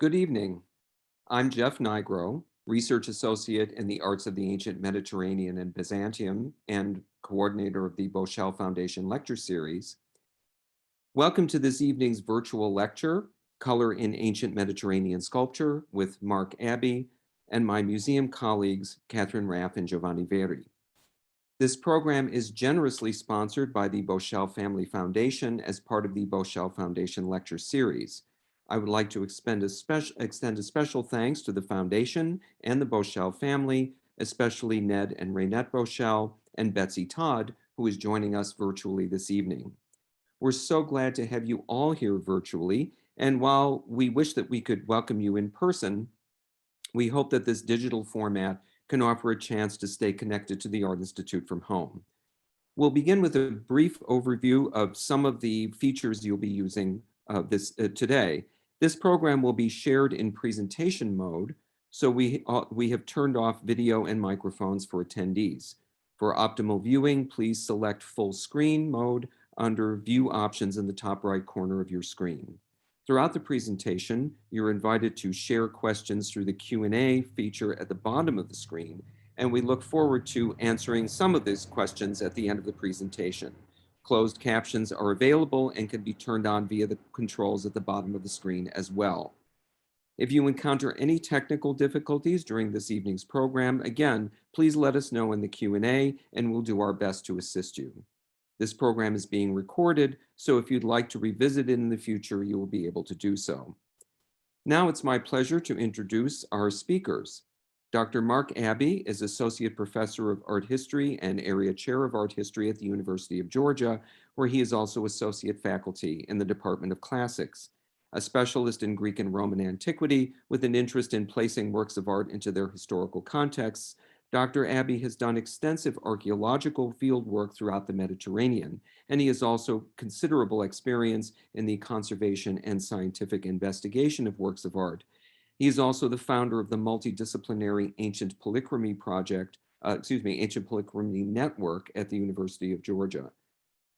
Good evening. I'm Jeff Nigro, Research Associate in the Arts of the Ancient Mediterranean and Byzantium and coordinator of the Boschel Foundation Lecture Series. Welcome to this evening's virtual lecture, Color in Ancient Mediterranean Sculpture, with Mark Abbey and my museum colleagues, Catherine Raff and Giovanni Veri. This program is generously sponsored by the Boschel Family Foundation as part of the Boschel Foundation Lecture Series. I would like to extend a special thanks to the Foundation and the Boschel family, especially Ned and Raynette Boschel and Betsy Todd, who is joining us virtually this evening. We're so glad to have you all here virtually, and while we wish that we could welcome you in person, we hope that this digital format can offer a chance to stay connected to the Art Institute from home. We'll begin with a brief overview of some of the features you'll be using today. This program will be shared in presentation mode, so we have turned off video and microphones for attendees. For optimal viewing, please select full screen mode under View Options in the top right corner of your screen. Throughout the presentation, you're invited to share questions through the Q&A feature at the bottom of the screen, and we look forward to answering some of these questions at the end of the presentation. Closed captions are available and can be turned on via the controls at the bottom of the screen as well. If you encounter any technical difficulties during this evening's program, again, please let us know in the Q&A and we'll do our best to assist you. This program is being recorded, so if you'd like to revisit it in the future, you will be able to do so. Now it's my pleasure to introduce our speakers. Dr. Mark Abbey is Associate Professor of Art History and Area Chair of Art History at the University of Georgia, where he is also Associate Faculty in the Department of Classics. A specialist in Greek and Roman antiquity with an interest in placing works of art into their historical contexts, Dr. Abbey has done extensive archaeological field work throughout the Mediterranean, and he has also considerable experience in the conservation and scientific investigation of works of art. He is also the founder of the multidisciplinary Ancient Polychromy Ancient Polychromy Network at the University of Georgia.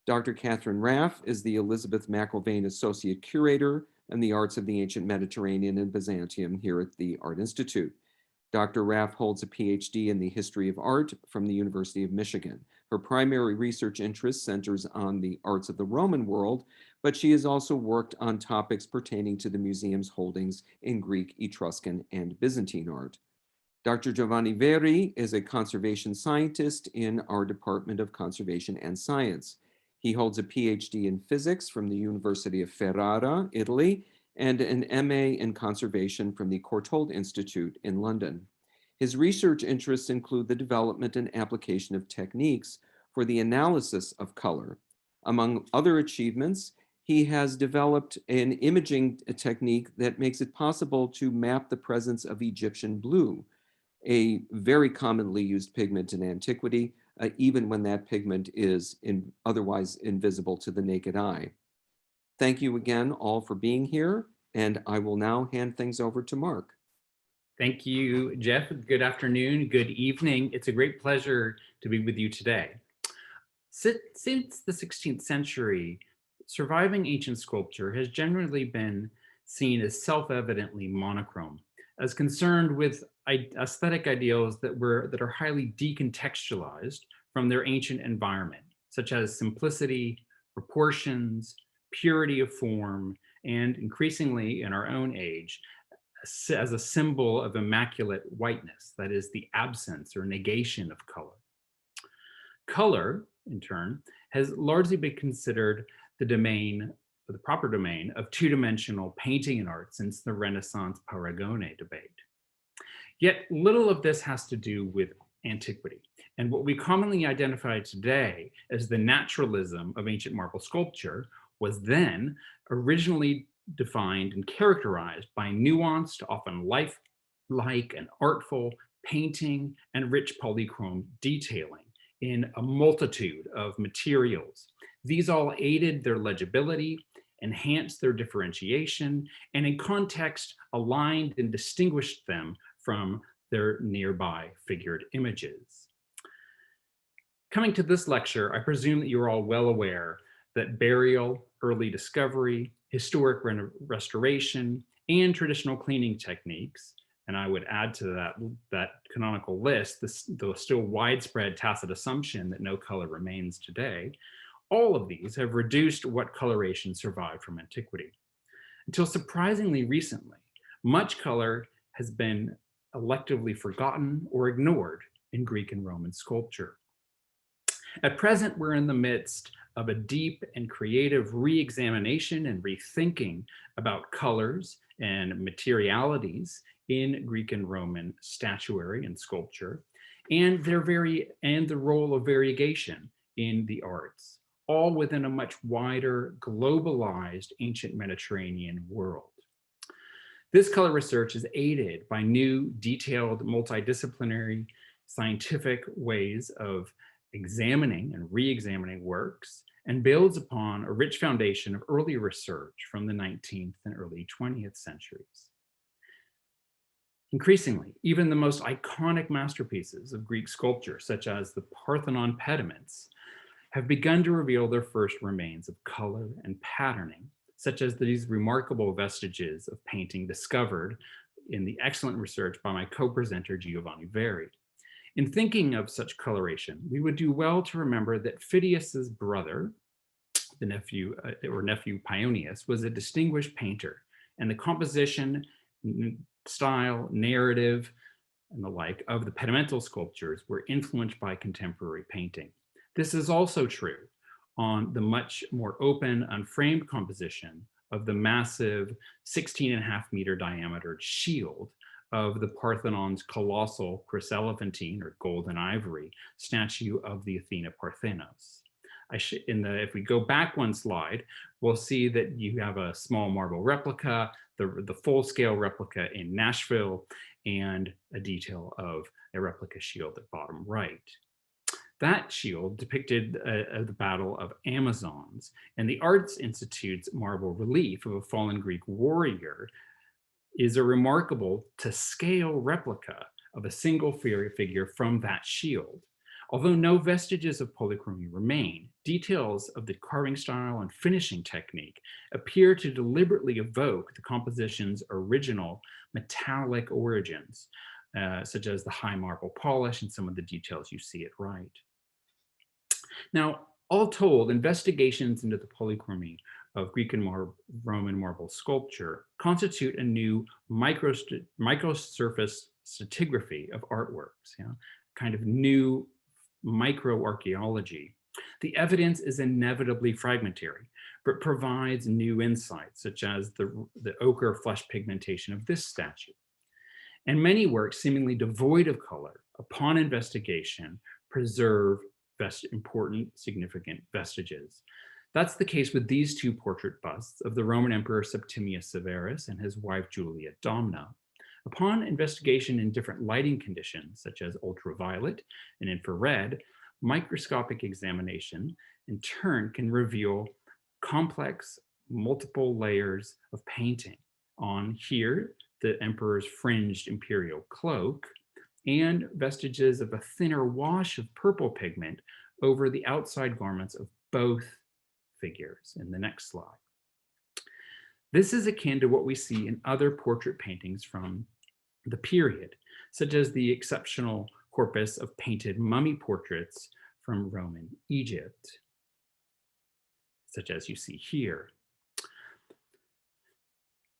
Dr. Catherine Raff is the Elizabeth McIlvaine Associate Curator in the Arts of the Ancient Mediterranean and Byzantium here at the Art Institute. Dr. Raff holds a PhD in the history of art from the University of Michigan. Her primary research interest centers on the arts of the Roman world, but she has also worked on topics pertaining to the museum's holdings in Greek, Etruscan, and Byzantine art. Dr. Giovanni Veri is a conservation scientist in our Department of Conservation and Science. He holds a PhD in physics from the University of Ferrara, Italy, and an MA in conservation from the Courtauld Institute in London. His research interests include the development and application of techniques for the analysis of color. Among other achievements, he has developed an imaging technique that makes it possible to map the presence of Egyptian blue, a very commonly used pigment in antiquity, even when that pigment is otherwise invisible to the naked eye. Thank you again all for being here, and I will now hand things over to Mark. Thank you, Jeff. Good afternoon, good evening. It's a great pleasure to be with you today. Since the 16th century, surviving ancient sculpture has generally been seen as self-evidently monochrome, as concerned with aesthetic ideals that are highly decontextualized from their ancient environment, such as simplicity, proportions, purity of form, and increasingly in our own age, as a symbol of immaculate whiteness, that is the absence or negation of color. Color, in turn, has largely been considered the proper domain of two-dimensional painting and art since the Renaissance Paragone debate. Yet little of this has to do with antiquity, and what we commonly identify today as the naturalism of ancient marble sculpture was then originally defined and characterized by nuanced, often lifelike and artful painting and rich polychrome detailing in a multitude of materials. These all aided their legibility, enhanced their differentiation, and in context aligned and distinguished them from their nearby figured images. Coming to this lecture, I presume that you're all well aware that burial, early discovery, historic restoration, and traditional cleaning techniques. And I would add to that canonical list the still widespread tacit assumption that no color remains today. All of these have reduced what coloration survived from antiquity. Until surprisingly recently, much color has been electively forgotten or ignored in Greek and Roman sculpture. At present, we're in the midst of a deep and creative re-examination and rethinking about colors and materialities in Greek and Roman statuary and sculpture, and the role of variegation in the arts, all within a much wider, globalized ancient Mediterranean world. This color research is aided by new, detailed, multidisciplinary scientific ways of examining and re-examining works, and builds upon a rich foundation of early research from the 19th and early 20th centuries. Increasingly, even the most iconic masterpieces of Greek sculpture, such as the Parthenon pediments, have begun to reveal their first remains of color and patterning, such as these remarkable vestiges of painting discovered in the excellent research by my co-presenter Giovanni Veri. In thinking of such coloration, we would do well to remember that Phidias's brother, the nephew Paeonius, was a distinguished painter, and the composition, style, narrative, and the like of the pedimental sculptures were influenced by contemporary painting. This is also true on the much more open, unframed composition of the massive 16.5-meter diameter shield of the Parthenon's colossal chryselephantine or gold and ivory statue of the Athena Parthenos. If we go back one slide, we'll see that you have a small marble replica, the full-scale replica in Nashville, and a detail of a replica shield at bottom right. That shield depicted the Battle of Amazons, and the Arts Institute's marble relief of a fallen Greek warrior is a remarkable to scale replica of a single figure from that shield. Although no vestiges of polychromy remain, details of the carving style and finishing technique appear to deliberately evoke the composition's original metallic origins, such as the high marble polish and some of the details you see at right. Now, all told, investigations into the polychromy of Greek and Roman marble sculpture constitute a new microsurface stratigraphy of artworks, kind of new microarchaeology. The evidence is inevitably fragmentary, but provides new insights, such as the ochre flesh pigmentation of this statue. And many works seemingly devoid of color, upon investigation, preserve important, significant vestiges. That's the case with these two portrait busts of the Roman Emperor Septimius Severus and his wife Julia Domna. Upon investigation in different lighting conditions, such as ultraviolet and infrared, microscopic examination in turn can reveal complex, multiple layers of painting on here, the emperor's fringed imperial cloak, and vestiges of a thinner wash of purple pigment over the outside garments of both figures in the next slide. This is akin to what we see in other portrait paintings from the period, such as the exceptional corpus of painted mummy portraits from Roman Egypt, such as you see here.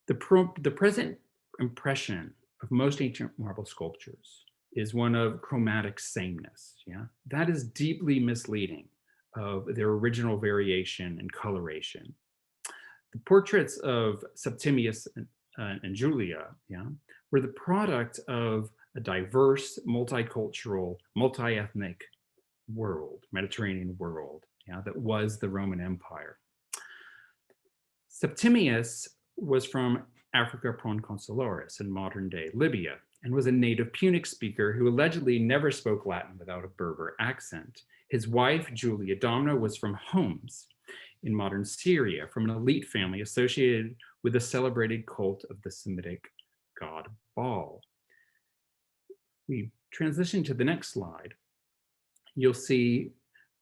The present impression of most ancient marble sculptures is one of chromatic sameness. That is deeply misleading of their original variation and coloration. The portraits of Septimius and Julia were the product of a diverse, multicultural, multi-ethnic world, Mediterranean world, that was the Roman Empire. Septimius was from Africa Pronconsularis in modern-day Libya, and was a native Punic speaker who allegedly never spoke Latin without a Berber accent. His wife, Julia Domna, was from Homs in modern Syria, from an elite family associated with the celebrated cult of the Semitic god Baal. We transition to the next slide. You'll see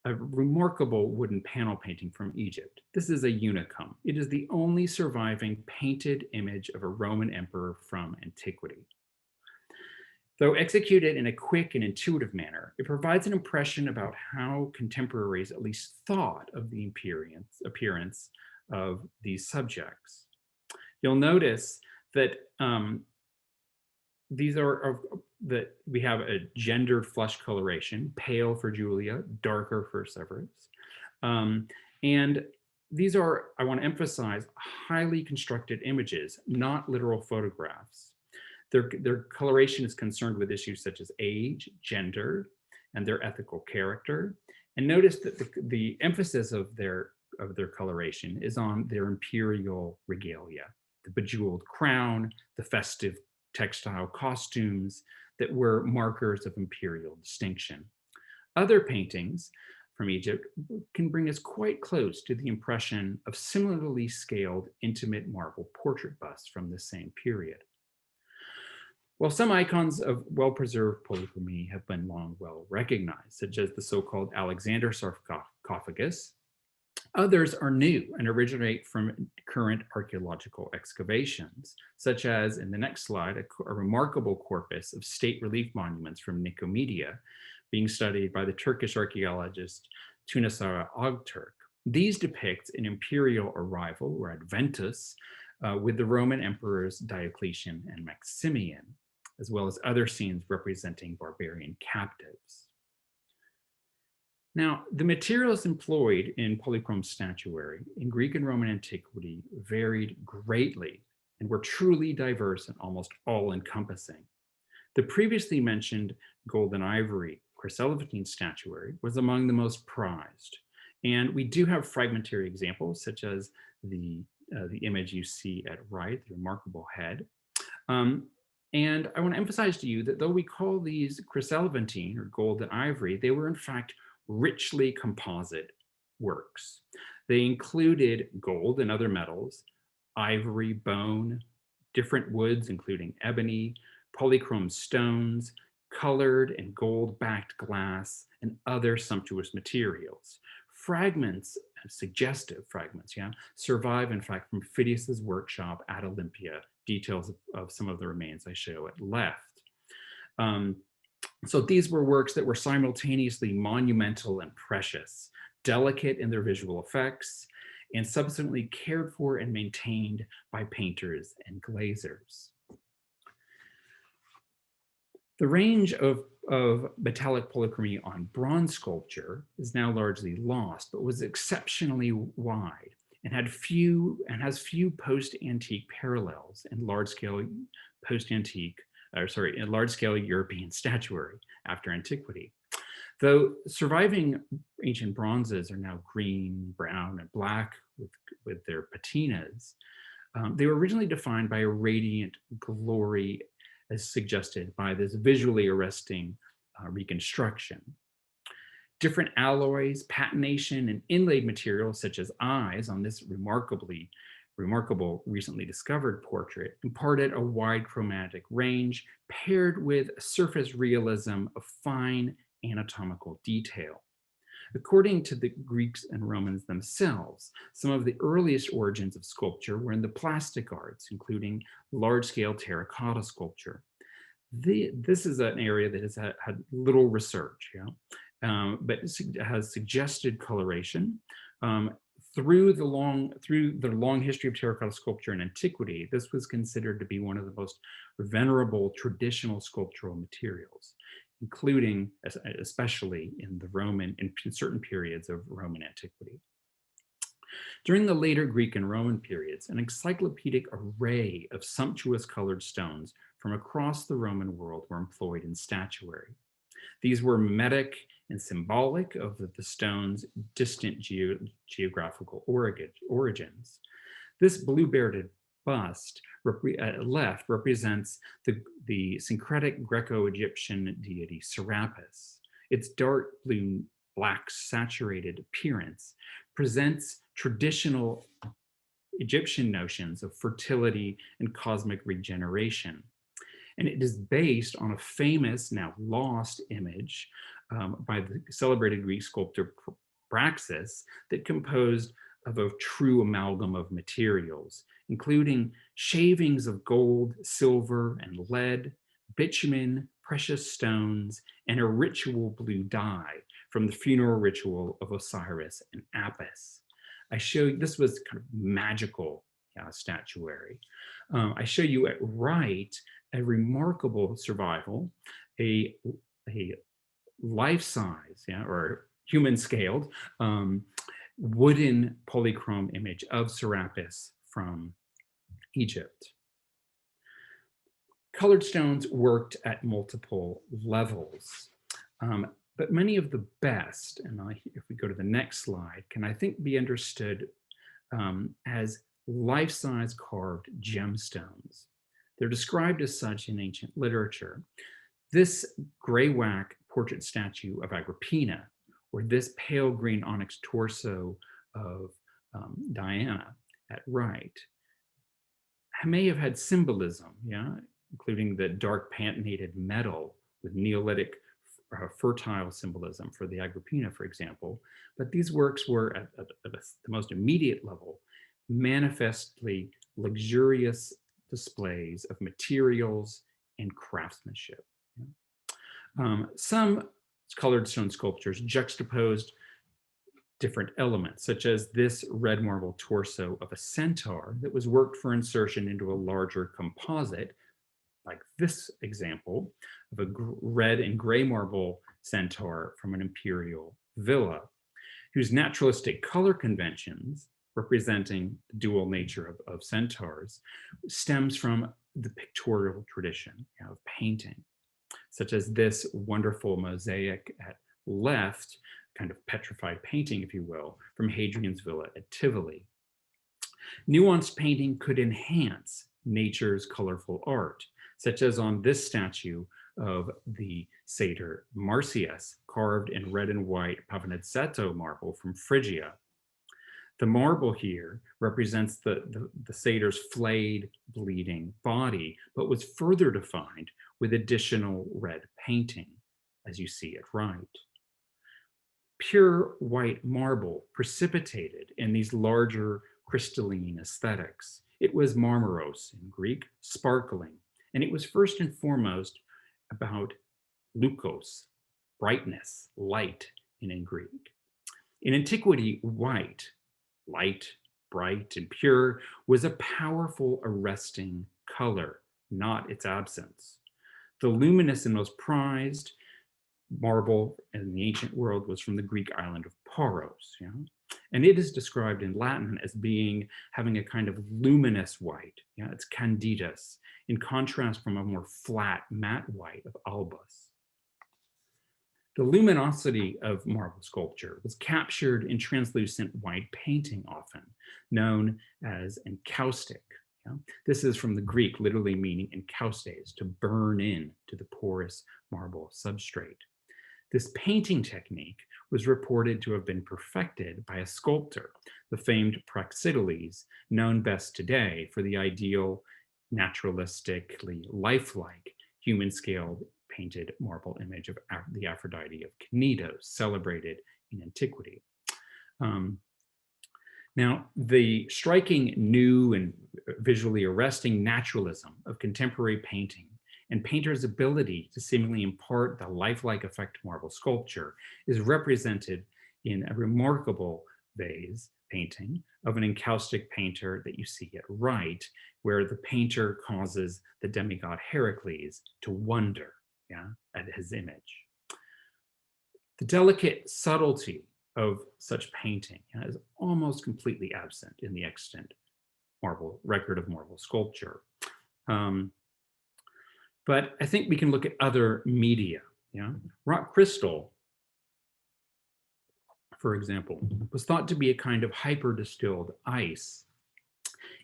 a remarkable wooden panel painting from Egypt. This is a unicum. It is the only surviving painted image of a Roman emperor from antiquity. Though executed in a quick and intuitive manner, it provides an impression about how contemporaries at least thought of the appearance of these subjects. You'll notice that these are that we have a gendered flush coloration, pale for Julia, darker for Severus. And these are, I want to emphasize, highly constructed images, not literal photographs. Their coloration is concerned with issues such as age, gender, and their ethical character. And notice that the emphasis of their coloration is on their imperial regalia, the bejeweled crown, the festive textile costumes that were markers of imperial distinction. Other paintings from Egypt can bring us quite close to the impression of similarly scaled intimate marble portrait busts from the same period. While some icons of well-preserved polychrome have been long well recognized, such as the so-called Alexander sarcophagus, others are new and originate from current archaeological excavations, such as in the next slide, a remarkable corpus of state relief monuments from Nicomedia being studied by the Turkish archaeologist Tunasara Ogturk. These depict an imperial arrival or adventus with the Roman emperors Diocletian and Maximian, as well as other scenes representing barbarian captives. Now, the materials employed in polychrome statuary in Greek and Roman antiquity varied greatly and were truly diverse and almost all-encompassing. The previously mentioned gold and ivory chryselephantine statuary was among the most prized. And we do have fragmentary examples, such as the image you see at right, the remarkable head. And I want to emphasize to you that though we call these chryselephantine or gold and ivory, they were in fact richly composite works. They included gold and other metals, ivory, bone, different woods, including ebony, polychrome stones, colored and gold-backed glass, and other sumptuous materials. Fragments, suggestive fragments, survive in fact from Phidias's workshop at Olympia. Details of some of the remains I show at left. So these were works that were simultaneously monumental and precious, delicate in their visual effects, and subsequently cared for and maintained by painters and glazers. The range of metallic polychromy on bronze sculpture is now largely lost, but was exceptionally wide and has few post-antique parallels in large-scale European statuary after antiquity. Though surviving ancient bronzes are now green, brown, and black with their patinas, they were originally defined by a radiant glory as suggested by this visually arresting reconstruction. Different alloys, patination, and inlaid materials such as eyes on this remarkable recently discovered portrait imparted a wide chromatic range paired with surface realism of fine anatomical detail. According to the Greeks and Romans themselves, some of the earliest origins of sculpture were in the plastic arts, including large-scale terracotta sculpture. This is an area that has had little research, but has suggested coloration. Through the long history of terracotta sculpture in antiquity, this was considered to be one of the most venerable traditional sculptural materials, including especially in certain periods of Roman antiquity. During the later Greek and Roman periods, an encyclopedic array of sumptuous colored stones from across the Roman world were employed in statuary. These were mimetic and symbolic of the stone's distant geographical origins. This blue-bearded bust left represents the syncretic Greco-Egyptian deity Serapis. Its dark blue, black saturated appearance presents traditional Egyptian notions of fertility and cosmic regeneration. And it is based on a famous, now lost image by the celebrated Greek sculptor Praxis that composed of a true amalgam of materials, including shavings of gold, silver, and lead, bitumen, precious stones, and a ritual blue dye from the funeral ritual of Osiris and Apis. I show you, this was kind of magical statuary. I show you at right a remarkable survival, a life size, or human scaled wooden polychrome image of Serapis from Egypt. Colored stones worked at multiple levels, but many of the best, and if we go to the next slide, can I think be understood as life-size carved gemstones. They're described as such in ancient literature. This gray whack portrait statue of Agrippina, or this pale green onyx torso of Diana at right, may have had symbolism, including the dark pantanated metal with Neolithic fertile symbolism for the Agrippina, for example. But these works were at the most immediate level, manifestly luxurious displays of materials and craftsmanship. Some colored stone sculptures juxtaposed different elements, such as this red marble torso of a centaur that was worked for insertion into a larger composite, like this example of a red and gray marble centaur from an imperial villa, whose naturalistic color conventions, representing the dual nature of centaurs, stems from the pictorial tradition of painting, such as this wonderful mosaic at left, kind of petrified painting, if you will, from Hadrian's villa at Tivoli. Nuanced painting could enhance nature's colorful art, such as on this statue of the satyr Marsyas, carved in red and white Pavonazzetto marble from Phrygia. The marble here represents the satyr's flayed, bleeding body, but was further defined with additional red painting, as you see at right. Pure white marble precipitated in these larger crystalline aesthetics. It was marmaros in Greek, sparkling, and it was first and foremost about lukos, brightness, light in Greek. In antiquity, white, light, bright, and pure, was a powerful arresting color, not its absence. The luminous and most prized marble in the ancient world was from the Greek island of Paros, and it is described in Latin as having a kind of luminous white, it's candidus, in contrast from a more flat, matte white of albus. The luminosity of marble sculpture was captured in translucent white painting, often known as encaustic. This is from the Greek, literally meaning encaustes, to burn in to the porous marble substrate. This painting technique was reported to have been perfected by a sculptor, the famed Praxiteles, known best today for the ideal, naturalistically lifelike, human-scaled painted marble image of the Aphrodite of Cnidos, celebrated in antiquity. Now, the striking new and visually arresting naturalism of contemporary painting and painters' ability to seemingly impart the lifelike effect to marble sculpture is represented in a remarkable vase painting of an encaustic painter that you see at right, where the painter causes the demigod Heracles to wonder at his image. The delicate subtlety of such painting is almost completely absent in the extant record of marble sculpture. But I think we can look at other media. Rock crystal, for example, was thought to be a kind of hyper-distilled ice.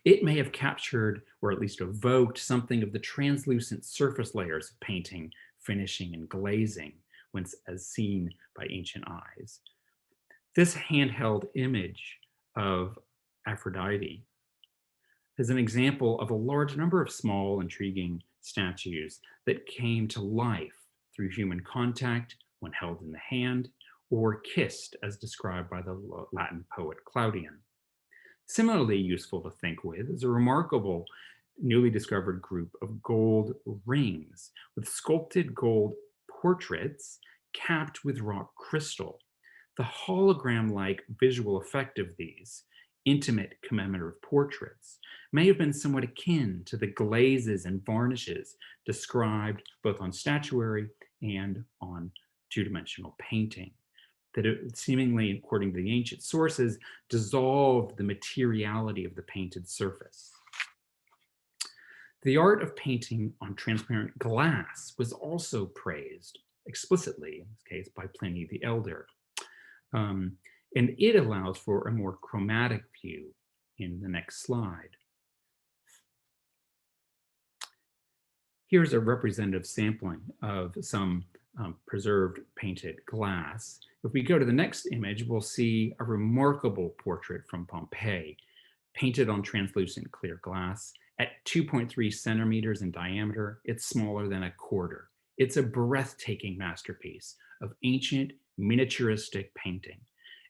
It may have captured, or at least evoked, something of the translucent surface layers of painting, finishing, and glazing, once as seen by ancient eyes. This handheld image of Aphrodite is an example of a large number of small, intriguing statues that came to life through human contact when held in the hand, or kissed as described by the Latin poet Claudian. Similarly useful to think with is a remarkable newly discovered group of gold rings with sculpted gold portraits capped with rock crystal. The hologram-like visual effect of these intimate commemorative portraits may have been somewhat akin to the glazes and varnishes described both on statuary and on two-dimensional painting, that it seemingly, according to the ancient sources, dissolved the materiality of the painted surface. The art of painting on transparent glass was also praised explicitly, in this case, by Pliny the Elder. And it allows for a more chromatic view in the next slide. Here's a representative sampling of some preserved painted glass. If we go to the next image, we'll see a remarkable portrait from Pompeii, painted on translucent clear glass at 2.3 centimeters in diameter. It's smaller than a quarter. It's a breathtaking masterpiece of ancient miniaturistic painting.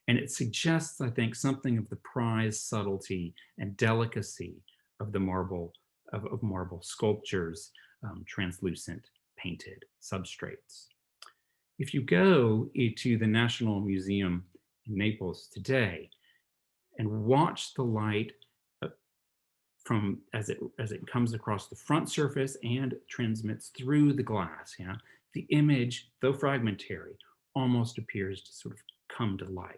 And it suggests, I think, something of the prized subtlety and delicacy of the marble, of marble sculptures, translucent painted substrates. If you go to the National Museum in Naples today and watch the light from as it comes across the front surface and transmits through the glass, yeah, the image, though fragmentary, almost appears to sort of come to life.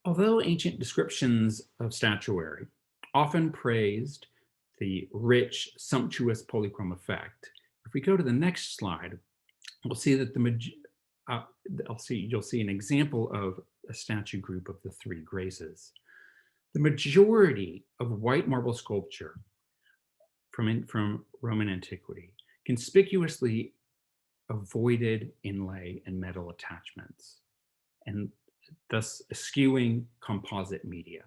Although ancient descriptions of statuary often praised the rich, sumptuous polychrome effect, if we go to the next slide, we'll see that you'll see an example of a statue group of the three graces. The majority of white marble sculpture from Roman antiquity conspicuously avoided inlay and metal attachments, and thus eschewing composite media.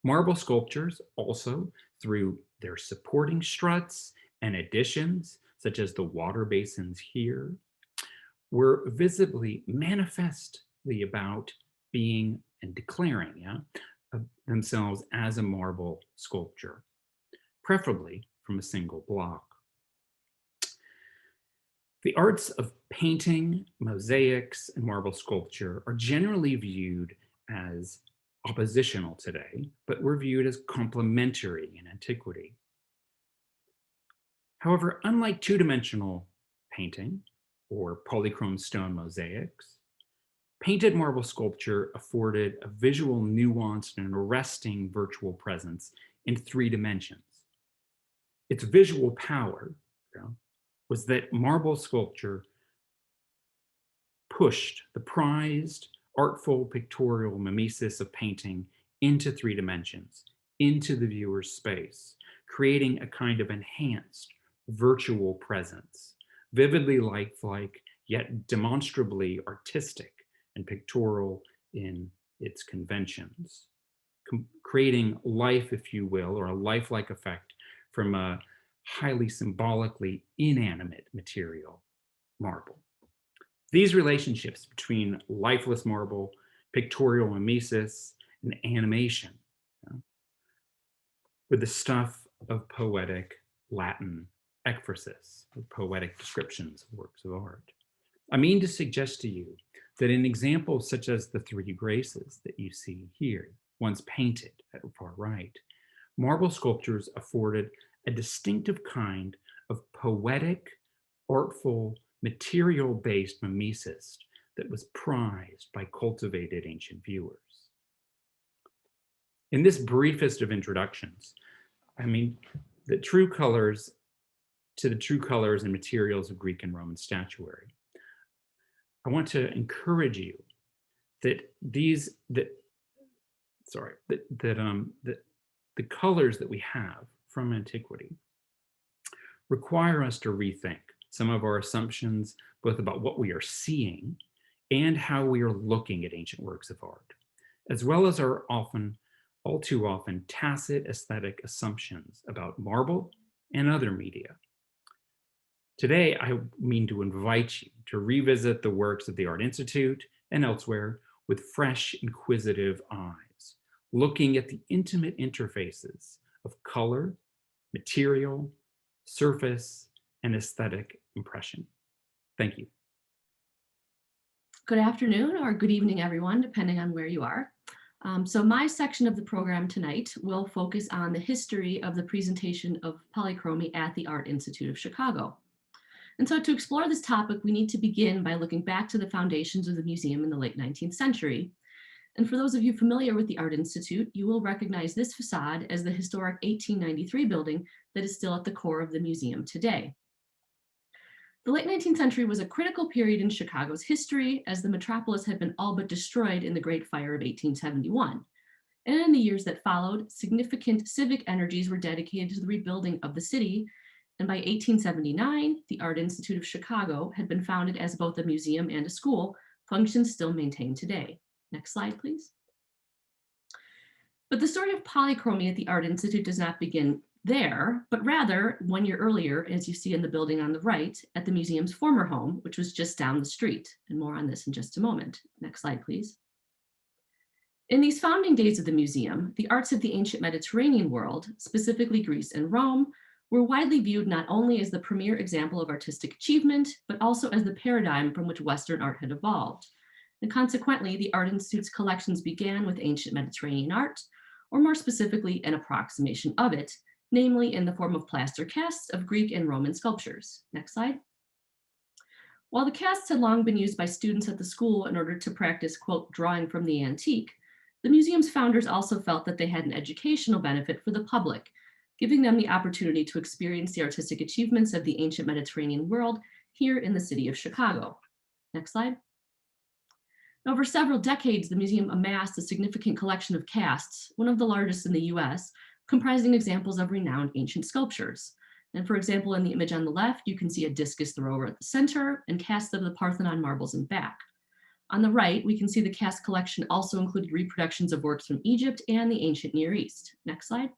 Marble sculptures also, through their supporting struts and additions, such as the water basins here, were visibly manifestly about being and declaring themselves as a marble sculpture, preferably from a single block. The arts of painting, mosaics, and marble sculpture are generally viewed as oppositional today, but were viewed as complementary in antiquity. However, unlike two-dimensional painting or polychrome stone mosaics, painted marble sculpture afforded a visual, nuanced, and arresting virtual presence in 3 dimensions. Its visual power, was that marble sculpture pushed the prized, artful pictorial mimesis of painting into 3 dimensions, into the viewer's space, creating a kind of enhanced virtual presence, vividly lifelike, yet demonstrably artistic and pictorial in its conventions, creating life, if you will, or a lifelike effect from a highly symbolically inanimate material, marble. These relationships between lifeless marble, pictorial mimesis, and animation, with the stuff of poetic Latin ekphrasis, or poetic descriptions of works of art. I mean to suggest to you that in examples such as the 3 graces that you see here, once painted at the far right, marble sculptures afforded a distinctive kind of poetic, artful, material-based mimesis that was prized by cultivated ancient viewers. In this briefest of introductions, I mean the true colors and materials of Greek and Roman statuary, I want to encourage you that the colors that we have from antiquity require us to rethink some of our assumptions, both about what we are seeing and how we are looking at ancient works of art, as well as our often all too often tacit aesthetic assumptions about marble and other media. Today, I mean to invite you to revisit the works of the Art Institute and elsewhere with fresh, inquisitive eyes, looking at the intimate interfaces of color, material, surface, and aesthetic impression. Thank you. Good afternoon or good evening, everyone, depending on where you are. So my section of the program tonight will focus on the history of the presentation of polychromy at the Art Institute of Chicago. And so to explore this topic, we need to begin by looking back to the foundations of the museum in the late 19th century. And for those of you familiar with the Art Institute, you will recognize this facade as the historic 1893 building that is still at the core of the museum today. The late 19th century was a critical period in Chicago's history, as the metropolis had been all but destroyed in the Great Fire of 1871. And in the years that followed, significant civic energies were dedicated to the rebuilding of the city. And by 1879, the Art Institute of Chicago had been founded as both a museum and a school, functions still maintained today. Next slide, please. But the story of polychromy at the Art Institute does not begin there, but rather 1 year earlier, as you see in the building on the right, at the museum's former home, which was just down the street. And more on this in just a moment. Next slide, please. In these founding days of the museum, the arts of the ancient Mediterranean world, specifically Greece and Rome, were widely viewed not only as the premier example of artistic achievement, but also as the paradigm from which Western art had evolved. And consequently, the Art Institute's collections began with ancient Mediterranean art, or more specifically, an approximation of it, namely in the form of plaster casts of Greek and Roman sculptures. Next slide. While the casts had long been used by students at the school in order to practice, quote, drawing from the antique, the museum's founders also felt that they had an educational benefit for the public, giving them the opportunity to experience the artistic achievements of the ancient Mediterranean world here in the city of Chicago. Next slide. Over several decades, the museum amassed a significant collection of casts, one of the largest in the US, comprising examples of renowned ancient sculptures. And for example, in the image on the left, you can see a discus thrower at the center and casts of the Parthenon marbles in back. On the right, we can see the cast collection also included reproductions of works from Egypt and the ancient Near East. Next slide.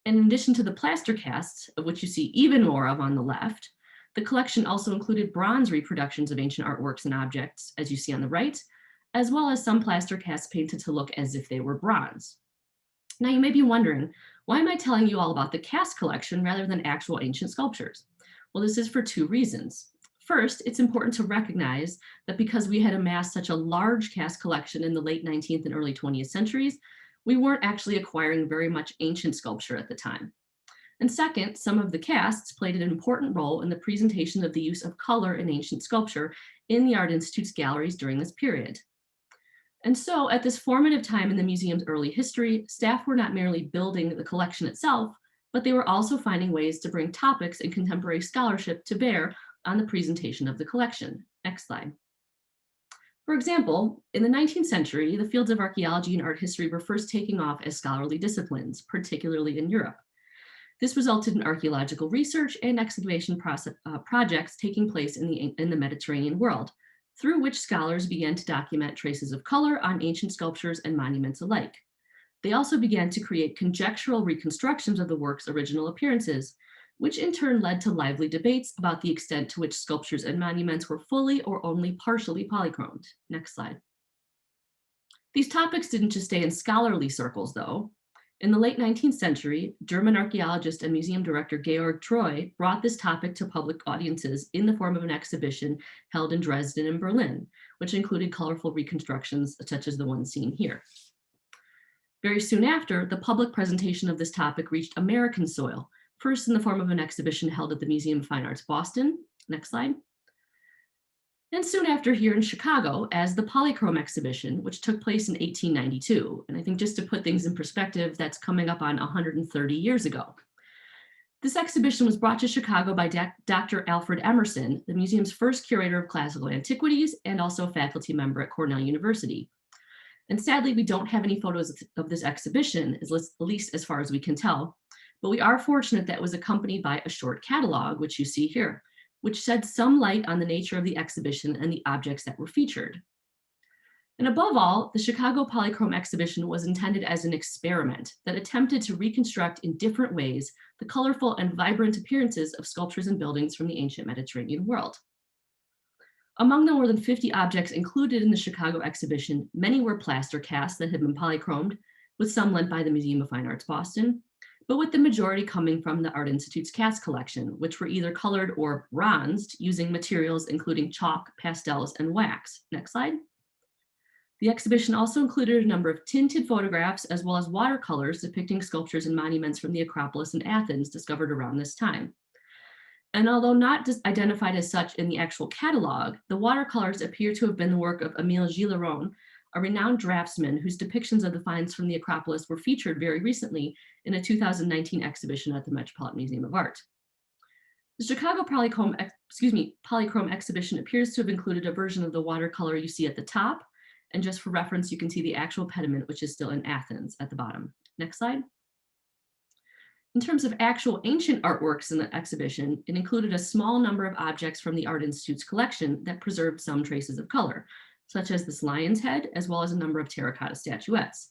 And in addition to the plaster casts, of which you see even more of on the left, the collection also included bronze reproductions of ancient artworks and objects, as you see on the right, as well as some plaster casts painted to look as if they were bronze. Now you may be wondering, why am I telling you all about the cast collection rather than actual ancient sculptures? Well, this is for two reasons. First, it's important to recognize that because we had amassed such a large cast collection in the late 19th and early 20th centuries, we weren't actually acquiring very much ancient sculpture at the time. And second, some of the casts played an important role in the presentation of the use of color in ancient sculpture in the Art Institute's galleries during this period. And so at this formative time in the museum's early history, staff were not merely building the collection itself, but they were also finding ways to bring topics in contemporary scholarship to bear on the presentation of the collection. Next slide. For example, in the 19th century, the fields of archaeology and art history were first taking off as scholarly disciplines, particularly in Europe. This resulted in archaeological research and excavation projects taking place in the Mediterranean world, through which scholars began to document traces of color on ancient sculptures and monuments alike. They also began to create conjectural reconstructions of the work's original appearances, which in turn led to lively debates about the extent to which sculptures and monuments were fully or only partially polychromed. Next slide. These topics didn't just stay in scholarly circles, though. In the late 19th century, German archaeologist and museum director Georg Treu brought this topic to public audiences in the form of an exhibition held in Dresden and Berlin, which included colorful reconstructions such as the one seen here. Very soon after, the public presentation of this topic reached American soil, first in the form of an exhibition held at the Museum of Fine Arts, Boston. Next slide. And soon after here in Chicago as the Polychrome exhibition, which took place in 1892. And I think just to put things in perspective, that's coming up on 130 years ago. This exhibition was brought to Chicago by Dr. Alfred Emerson, the museum's first curator of classical antiquities and also a faculty member at Cornell University. And sadly, we don't have any photos of this exhibition, at least as far as we can tell, but we are fortunate that it was accompanied by a short catalog, which you see here, which shed some light on the nature of the exhibition and the objects that were featured. And above all, the Chicago Polychrome exhibition was intended as an experiment that attempted to reconstruct in different ways the colorful and vibrant appearances of sculptures and buildings from the ancient Mediterranean world. Among the more than 50 objects included in the Chicago exhibition, many were plaster casts that had been polychromed, with some lent by the Museum of Fine Arts Boston, but with the majority coming from the Art Institute's cast collection, which were either colored or bronzed using materials including chalk, pastels, and wax. Next slide. The exhibition also included a number of tinted photographs as well as watercolors depicting sculptures and monuments from the Acropolis in Athens discovered around this time. And although not identified as such in the actual catalog, the watercolors appear to have been the work of Émile Gilleron, a renowned draftsman whose depictions of the finds from the Acropolis were featured very recently in a 2019 exhibition at the Metropolitan Museum of Art. The Chicago Polychrome exhibition appears to have included a version of the watercolor you see at the top. And just for reference, you can see the actual pediment, which is still in Athens at the bottom. Next slide. In terms of actual ancient artworks in the exhibition, it included a small number of objects from the Art Institute's collection that preserved some traces of color, such as this lion's head, as well as a number of terracotta statuettes.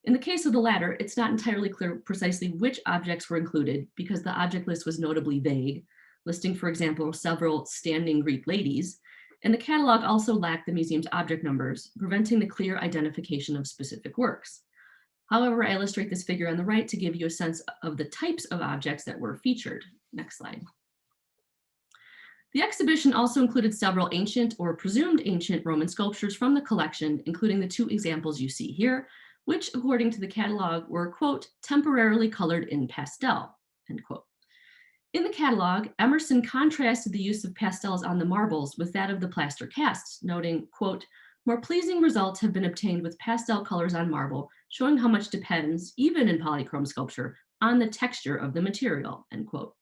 In the case of the latter, it's not entirely clear precisely which objects were included because the object list was notably vague, listing, for example, several standing Greek ladies, and the catalog also lacked the museum's object numbers, preventing the clear identification of specific works. However, I illustrate this figure on the right to give you a sense of the types of objects that were featured. Next slide. The exhibition also included several ancient or presumed ancient Roman sculptures from the collection, including the two examples you see here, which according to the catalog were, quote, temporarily colored in pastel, end quote. In the catalog, Emerson contrasted the use of pastels on the marbles with that of the plaster casts, noting, quote, more pleasing results have been obtained with pastel colors on marble, showing how much depends, even in polychrome sculpture, on the texture of the material, end quote.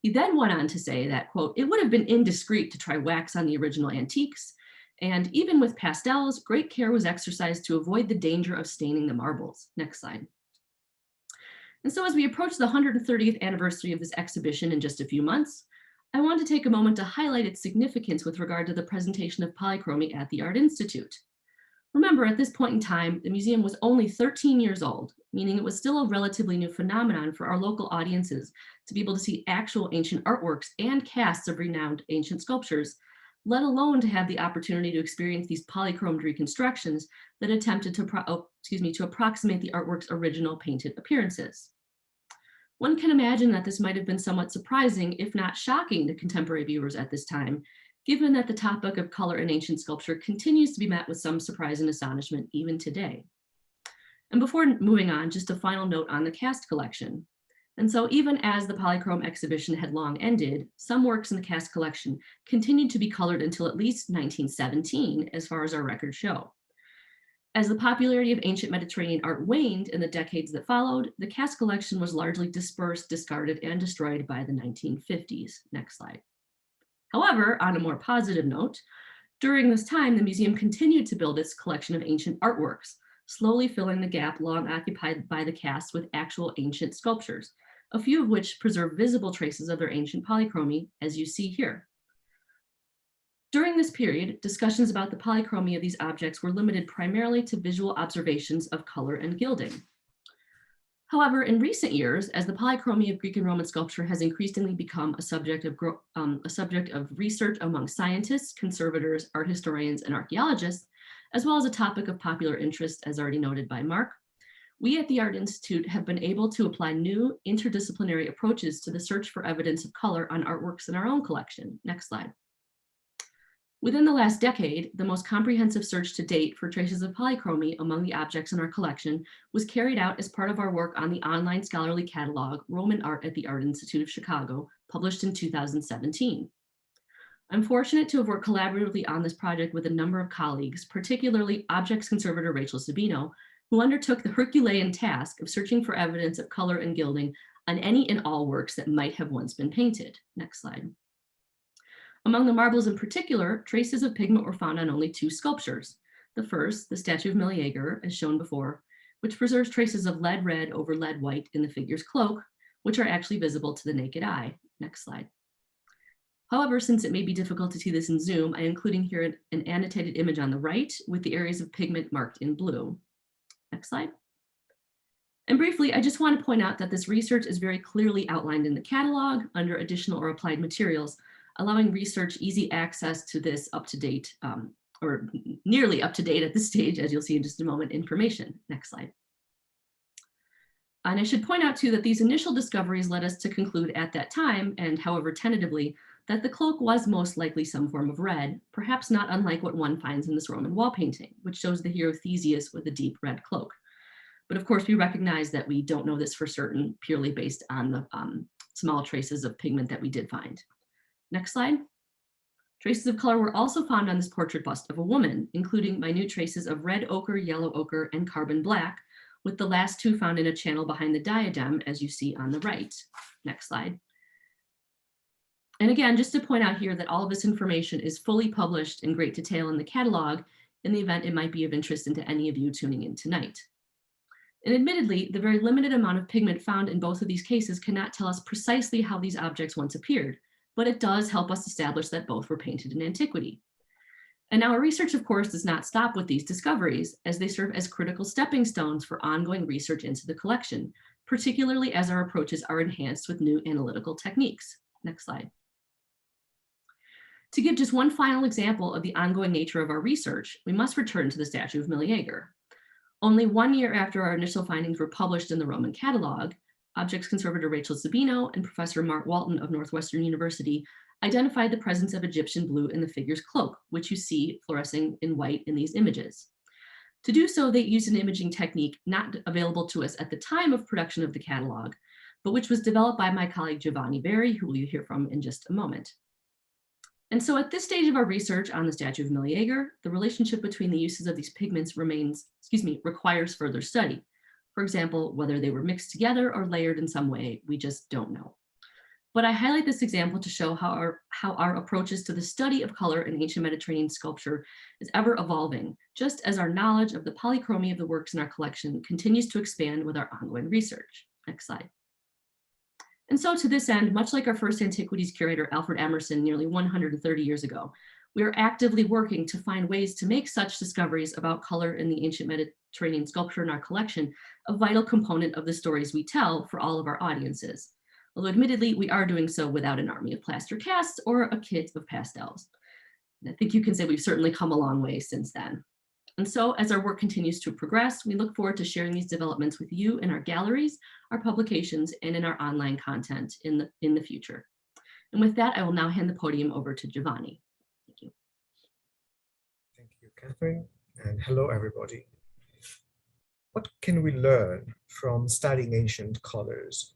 He then went on to say that, quote, it would have been indiscreet to try wax on the original antiques, and even with pastels, great care was exercised to avoid the danger of staining the marbles. Next slide. And so as we approach the 130th anniversary of this exhibition in just a few months, I want to take a moment to highlight its significance with regard to the presentation of polychromy at the Art Institute. Remember, at this point in time, the museum was only 13 years old, meaning it was still a relatively new phenomenon for our local audiences to be able to see actual ancient artworks and casts of renowned ancient sculptures, let alone to have the opportunity to experience these polychromed reconstructions that attempted to approximate the artwork's original painted appearances. One can imagine that this might have been somewhat surprising, if not shocking, to contemporary viewers at this time, given that the topic of color in ancient sculpture continues to be met with some surprise and astonishment even today. And before moving on, just a final note on the cast collection. And so even as the polychrome exhibition had long ended, some works in the cast collection continued to be colored until at least 1917, as far as our records show. As the popularity of ancient Mediterranean art waned in the decades that followed, the cast collection was largely dispersed, discarded, and destroyed by the 1950s. Next slide. However, on a more positive note, during this time, the museum continued to build its collection of ancient artworks, slowly filling the gap long occupied by the cast with actual ancient sculptures, a few of which preserve visible traces of their ancient polychromy, as you see here. During this period, discussions about the polychromy of these objects were limited primarily to visual observations of color and gilding. However, in recent years, as the polychromy of Greek and Roman sculpture has increasingly become a subject of research among scientists, conservators, art historians, and archaeologists, as well as a topic of popular interest, as already noted by Mark, we at the Art Institute have been able to apply new interdisciplinary approaches to the search for evidence of color on artworks in our own collection. Next slide. Within the last decade, the most comprehensive search to date for traces of polychromy among the objects in our collection was carried out as part of our work on the online scholarly catalog, Roman Art at the Art Institute of Chicago, published in 2017. I'm fortunate to have worked collaboratively on this project with a number of colleagues, particularly objects conservator Rachel Sabino, who undertook the Herculean task of searching for evidence of color and gilding on any and all works that might have once been painted. Next slide. Among the marbles in particular, traces of pigment were found on only two sculptures. The first, the statue of Meleager, as shown before, which preserves traces of lead red over lead white in the figure's cloak, which are actually visible to the naked eye. Next slide. However, since it may be difficult to see this in Zoom, I'm including here an annotated image on the right with the areas of pigment marked in blue. Next slide. And briefly, I just want to point out that this research is very clearly outlined in the catalog under additional or applied materials, allowing research easy access to this up-to-date or nearly up-to-date at this stage, as you'll see in just a moment, information. Next slide. And I should point out too that these initial discoveries led us to conclude at that time, and however tentatively, that the cloak was most likely some form of red, perhaps not unlike what one finds in this Roman wall painting, which shows the hero Theseus with a deep red cloak. But of course, we recognize that we don't know this for certain, purely based on the small traces of pigment that we did find. Next slide. Traces of color were also found on this portrait bust of a woman, including minute traces of red ochre, yellow ochre, and carbon black, with the last two found in a channel behind the diadem, as you see on the right. Next slide. And again, just to point out here that all of this information is fully published in great detail in the catalog in the event it might be of interest to any of you tuning in tonight. And admittedly, the very limited amount of pigment found in both of these cases cannot tell us precisely how these objects once appeared, but it does help us establish that both were painted in antiquity. And our research, of course, does not stop with these discoveries, as they serve as critical stepping stones for ongoing research into the collection, particularly as our approaches are enhanced with new analytical techniques. Next slide. To give just one final example of the ongoing nature of our research, we must return to the statue of Meleager. Only 1 year after our initial findings were published in the Roman catalog, objects conservator Rachel Sabino and Professor Mark Walton of Northwestern University identified the presence of Egyptian blue in the figure's cloak, which you see fluorescing in white in these images. To do so, they used an imaging technique not available to us at the time of production of the catalog, but which was developed by my colleague Giovanni Berry, who you'll hear from in just a moment. And so at this stage of our research on the statue of Meleager, the relationship between the uses of these pigments requires further study. For example, whether they were mixed together or layered in some way, we just don't know. But I highlight this example to show how our approaches to the study of color in ancient Mediterranean sculpture is ever evolving, just as our knowledge of the polychromy of the works in our collection continues to expand with our ongoing research. Next slide. And so to this end, much like our first antiquities curator, Alfred Emerson, nearly 130 years ago, we are actively working to find ways to make such discoveries about color in the ancient Mediterranean sculpture in our collection a vital component of the stories we tell for all of our audiences. Although admittedly, we are doing so without an army of plaster casts or a kit of pastels. And I think you can say we've certainly come a long way since then. And so as our work continues to progress, we look forward to sharing these developments with you in our galleries, our publications, and in our online content in the future. And with that, I will now hand the podium over to Giovanni. Thank you. Thank you, Catherine, and hello, everybody. What can we learn from studying ancient colors?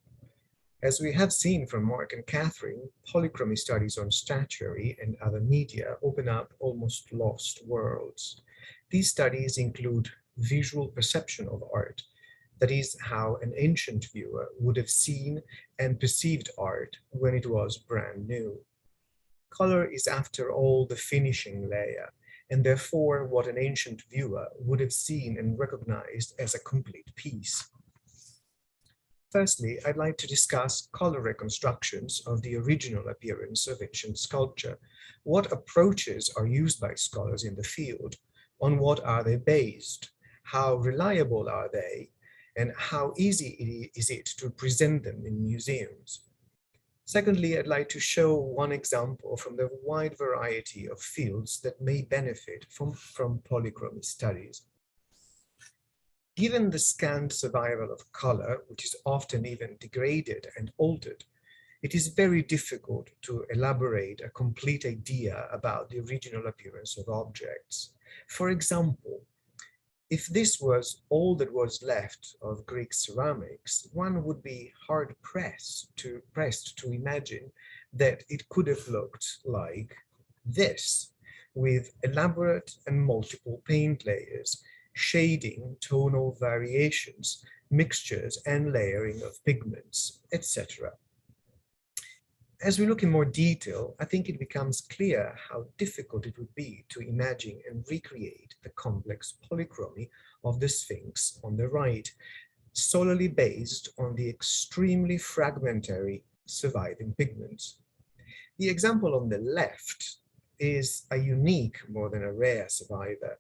As we have seen from Mark and Catherine, polychromy studies on statuary and other media open up almost lost worlds. These studies include visual perception of art, that is, how an ancient viewer would have seen and perceived art when it was brand new. Color is, after all, the finishing layer, and therefore what an ancient viewer would have seen and recognized as a complete piece. Firstly, I'd like to discuss color reconstructions of the original appearance of ancient sculpture. What approaches are used by scholars in the field? On what are they based? How reliable are they? And how easy is it to present them in museums? Secondly, I'd like to show one example from the wide variety of fields that may benefit from polychromy studies. Given the scant survival of color, which is often even degraded and altered, it is very difficult to elaborate a complete idea about the original appearance of objects. For example, if this was all that was left of Greek ceramics, one would be hard-pressed to imagine that it could have looked like this, with elaborate and multiple paint layers, shading, tonal variations, mixtures and layering of pigments, etc. As we look in more detail, I think it becomes clear how difficult it would be to imagine and recreate the complex polychromy of the Sphinx on the right, solely based on the extremely fragmentary surviving pigments. The example on the left is a unique more than a rare survivor.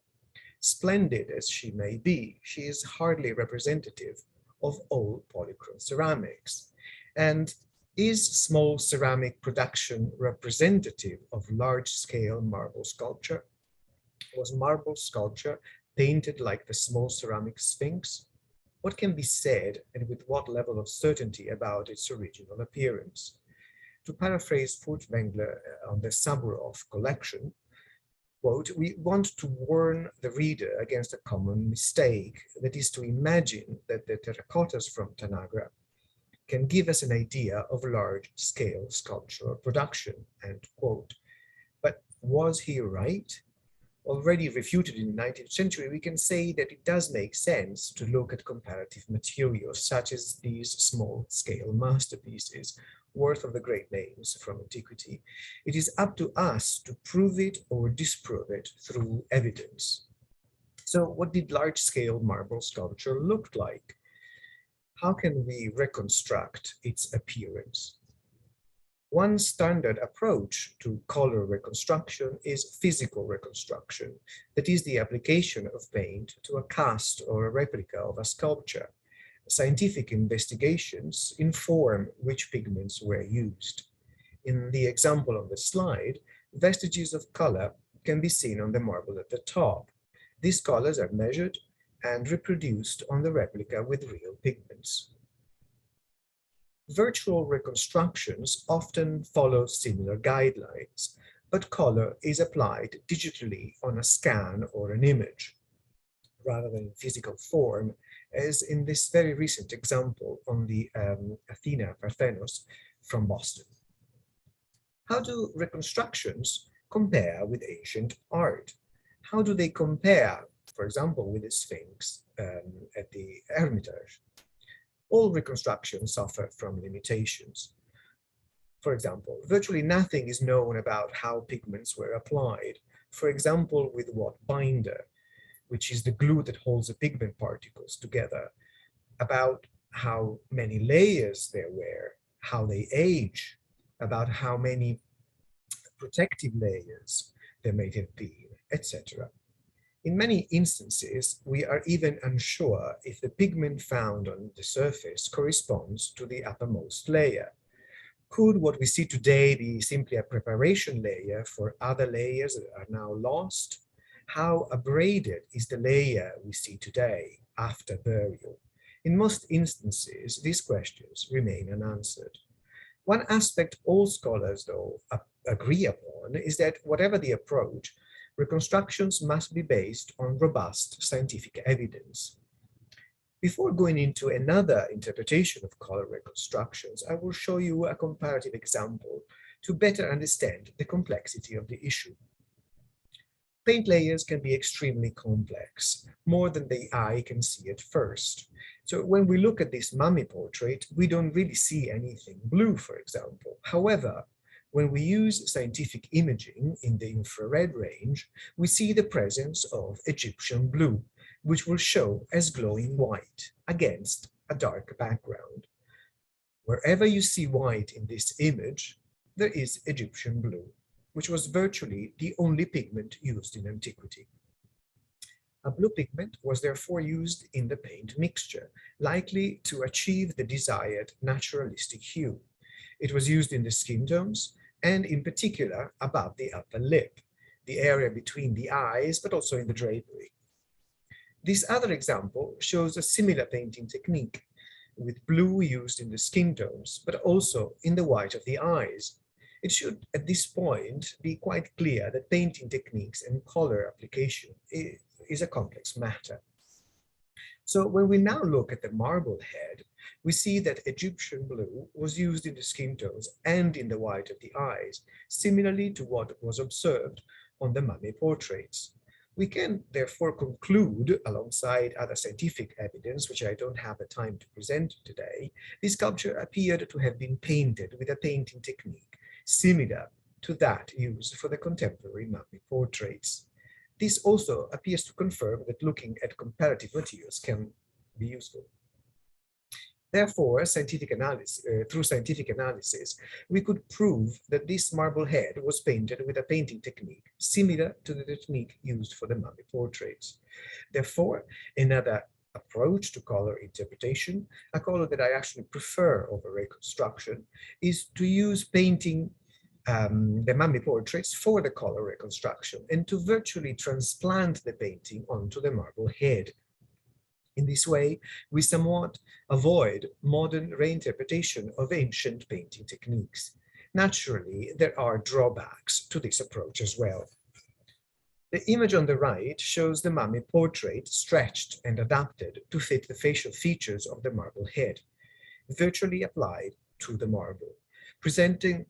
Splendid as she may be, she is hardly representative of all polychrome ceramics. And is small ceramic production representative of large-scale marble sculpture? Was marble sculpture painted like the small ceramic sphinx? What can be said and with what level of certainty about its original appearance? To paraphrase Furtwängler on the Saburov collection, quote, we want to warn the reader against a common mistake, that is to imagine that the terracottas from Tanagra can give us an idea of large-scale sculptural production, end quote. But was he right? Already refuted in the 19th century, we can say that it does make sense to look at comparative materials, such as these small-scale masterpieces, worth of the great names from antiquity. It is up to us to prove it or disprove it through evidence. So what did large-scale marble sculpture look like? How can we reconstruct its appearance? One standard approach to color reconstruction is physical reconstruction, that is the application of paint to a cast or a replica of a sculpture. Scientific investigations inform which pigments were used. In the example on the slide, vestiges of color can be seen on the marble at the top. These colors are measured and reproduced on the replica with real pigments. Virtual reconstructions often follow similar guidelines, but color is applied digitally on a scan or an image, rather than in physical form, as in this very recent example on the Athena Parthenos from Boston. How do reconstructions compare with ancient art? How do they compare, for example, with the Sphinx at the Hermitage? All reconstructions suffer from limitations. For example, virtually nothing is known about how pigments were applied. For example, with what binder, which is the glue that holds the pigment particles together, about how many layers there were, how they age, about how many protective layers there may have been, etc. In many instances, we are even unsure if the pigment found on the surface corresponds to the uppermost layer. Could what we see today be simply a preparation layer for other layers that are now lost? How abraded is the layer we see today after burial? In most instances, these questions remain unanswered. One aspect all scholars, though, agree upon is that whatever the approach, reconstructions must be based on robust scientific evidence. Before going into another interpretation of color reconstructions, I will show you a comparative example to better understand the complexity of the issue. Paint layers can be extremely complex, more than the eye can see at first. So when we look at this mummy portrait, we don't really see anything blue, for example. However, when we use scientific imaging in the infrared range, we see the presence of Egyptian blue, which will show as glowing white against a dark background. Wherever you see white in this image, there is Egyptian blue, which was virtually the only pigment used in antiquity. A blue pigment was therefore used in the paint mixture, likely to achieve the desired naturalistic hue. It was used in the skin tones, and in particular above the upper lip, the area between the eyes, but also in the drapery. This other example shows a similar painting technique, with blue used in the skin tones, but also in the white of the eyes. It should, at this point, be quite clear that painting techniques and color application is a complex matter. So when we now look at the marble head, we see that Egyptian blue was used in the skin tones and in the white of the eyes, similarly to what was observed on the mummy portraits. We can therefore conclude, alongside other scientific evidence, which I don't have the time to present today, this sculpture appeared to have been painted with a painting technique similar to that used for the contemporary mummy portraits. This also appears to confirm that looking at comparative materials can be useful. Therefore, through scientific analysis, we could prove that this marble head was painted with a painting technique similar to the technique used for the mummy portraits. Therefore, another approach to color interpretation, a color that I actually prefer over reconstruction, is to use painting the mummy portraits for the color reconstruction and to virtually transplant the painting onto the marble head. In this way, we somewhat avoid modern reinterpretation of ancient painting techniques. Naturally, there are drawbacks to this approach as well. The image on the right shows the mummy portrait stretched and adapted to fit the facial features of the marble head, virtually applied to the marble, presenting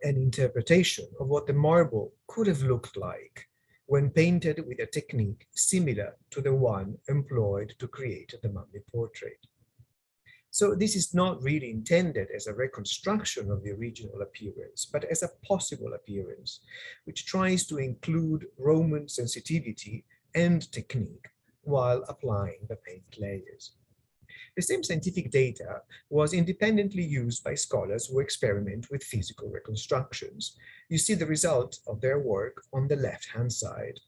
an interpretation of what the marble could have looked like when painted with a technique similar to the one employed to create the mummy portrait. So this is not really intended as a reconstruction of the original appearance, but as a possible appearance, which tries to include Roman sensitivity and technique while applying the paint layers. The same scientific data was independently used by scholars who experiment with physical reconstructions. You see the result of their work on the left-hand side.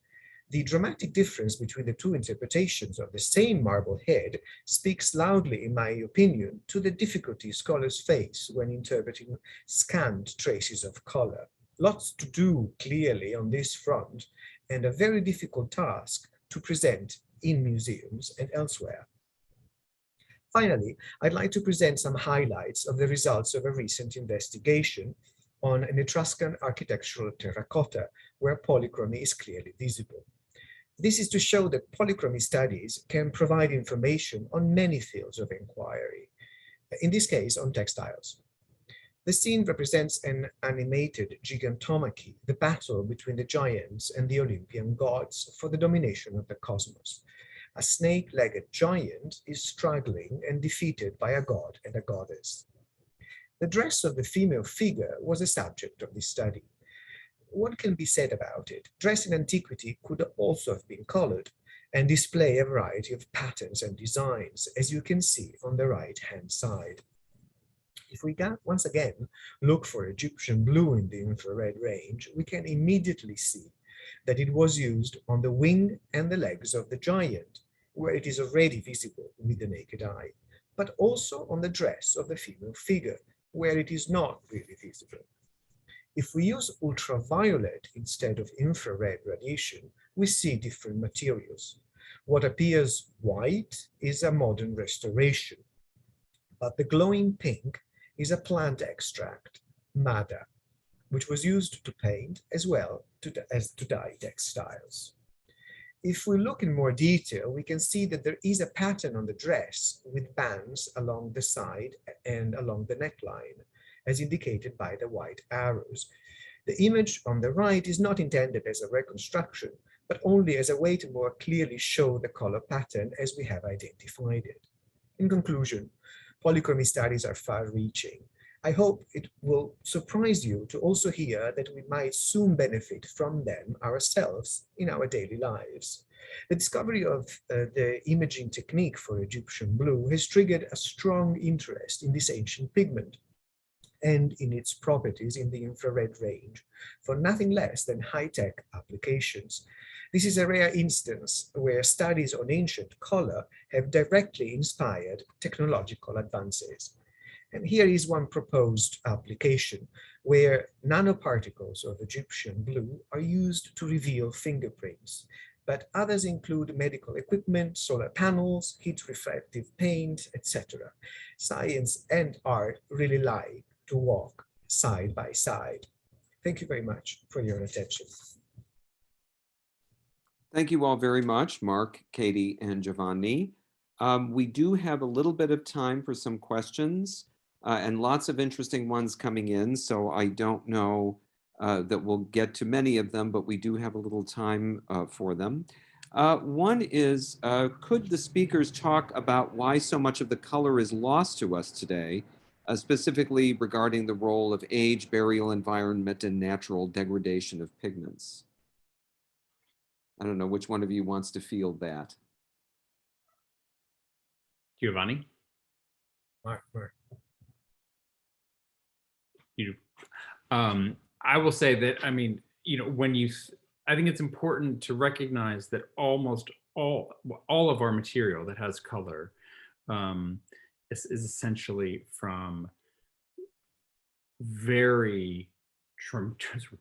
The dramatic difference between the two interpretations of the same marble head speaks loudly, in my opinion, to the difficulty scholars face when interpreting scanned traces of color. Lots to do, clearly, on this front, and a very difficult task to present in museums and elsewhere. Finally, I'd like to present some highlights of the results of a recent investigation on an Etruscan architectural terracotta where polychromy is clearly visible. This is to show that polychromy studies can provide information on many fields of inquiry, in this case on textiles. The scene represents an animated gigantomachy, the battle between the giants and the Olympian gods for the domination of the cosmos. A snake-legged giant is struggling and defeated by a god and a goddess. The dress of the female figure was a subject of this study. What can be said about it? Dress in antiquity could also have been colored and display a variety of patterns and designs, as you can see on the right-hand side. If we once again look for Egyptian blue in the infrared range, we can immediately see that it was used on the wing and the legs of the giant, where it is already visible with the naked eye, but also on the dress of the female figure, where it is not really visible. If we use ultraviolet instead of infrared radiation, we see different materials. What appears white is a modern restoration, but the glowing pink is a plant extract, madder, which was used to paint as well as to dye textiles. If we look in more detail, we can see that there is a pattern on the dress with bands along the side and along the neckline, as indicated by the white arrows. The image on the right is not intended as a reconstruction, but only as a way to more clearly show the color pattern as we have identified it. In conclusion, polychromy studies are far-reaching. I hope it will surprise you to also hear that we might soon benefit from them ourselves in our daily lives. The discovery of the imaging technique for Egyptian blue has triggered a strong interest in this ancient pigment and in its properties in the infrared range for nothing less than high-tech applications. This is a rare instance where studies on ancient color have directly inspired technological advances. And here is one proposed application where nanoparticles of Egyptian blue are used to reveal fingerprints, but others include medical equipment, solar panels, heat reflective paint, etc. Science and art really lie to walk side by side. Thank you very much for your attention. Thank you all very much, Mark, Katie, and Giovanni. We do have a little bit of time for some questions and lots of interesting ones coming in, so I don't know that we'll get to many of them, but we do have a little time for them. One is, could the speakers talk about why so much of the color is lost to us today, specifically regarding the role of age, burial environment, and natural degradation of pigments? I don't know which one of you wants to field that. Giovanni? Mark. You, I will say that, I mean, I think it's important to recognize that almost all of our material that has color um, is essentially from very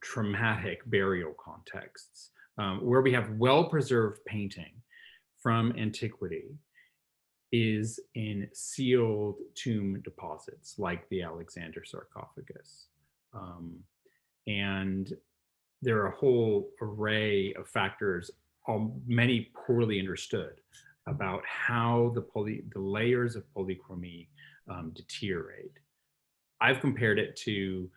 traumatic burial contexts, where we have well-preserved painting from antiquity is in sealed tomb deposits like the Alexander sarcophagus. And there are a whole array of factors, many poorly understood, about how the layers of polychromy deteriorate. I've compared it to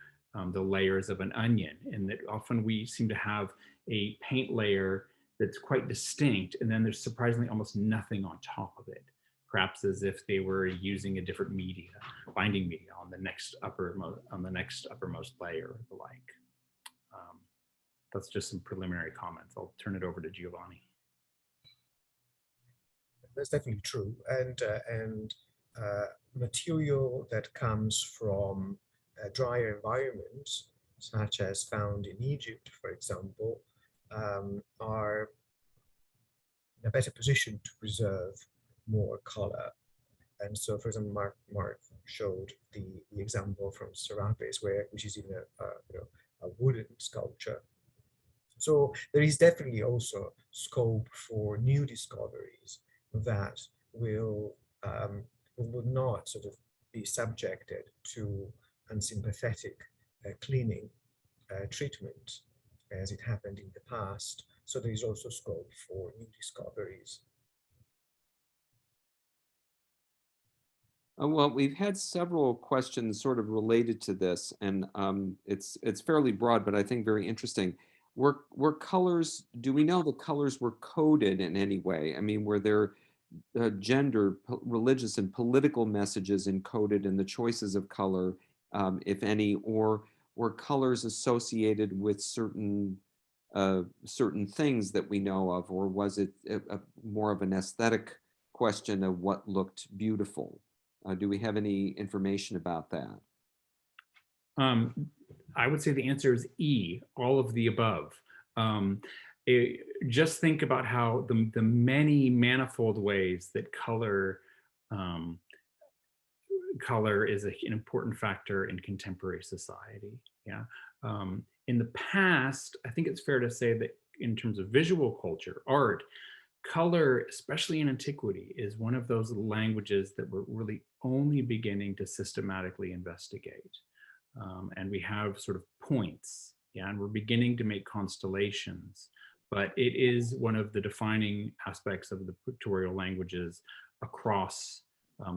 the layers of an onion, in that often we seem to have a paint layer that's quite distinct, and then there's surprisingly almost nothing on top of it, perhaps as if they were using a different media, binding media on the next uppermost layer or the like. That's just some preliminary comments. I'll turn it over to Giovanni. That's definitely true, and material that comes from drier environments, such as found in Egypt, for example, are in a better position to preserve more color. And so, for example, Mark showed the example from Serapis, which is in a wooden sculpture. So there is definitely also scope for new discoveries that will not sort of be subjected to unsympathetic cleaning treatment as it happened in the past. So there is also scope for new discoveries. Well, we've had several questions sort of related to this, and it's fairly broad, but I think very interesting. Were colors, do we know the colors were coded in any way? I mean, were there gender, religious, and political messages encoded in the choices of color, if any, or were colors associated with certain things that we know of, or was it more of an aesthetic question of what looked beautiful? Do we have any information about that? I would say the answer is E, all of the above. Just think about how the many manifold ways that color is an important factor in contemporary society. Yeah. In the past, I think it's fair to say that in terms of visual culture, art, color, especially in antiquity, is one of those languages that we're really only beginning to systematically investigate. And we have sort of points, yeah, and we're beginning to make constellations, but it is one of the defining aspects of the pictorial languages across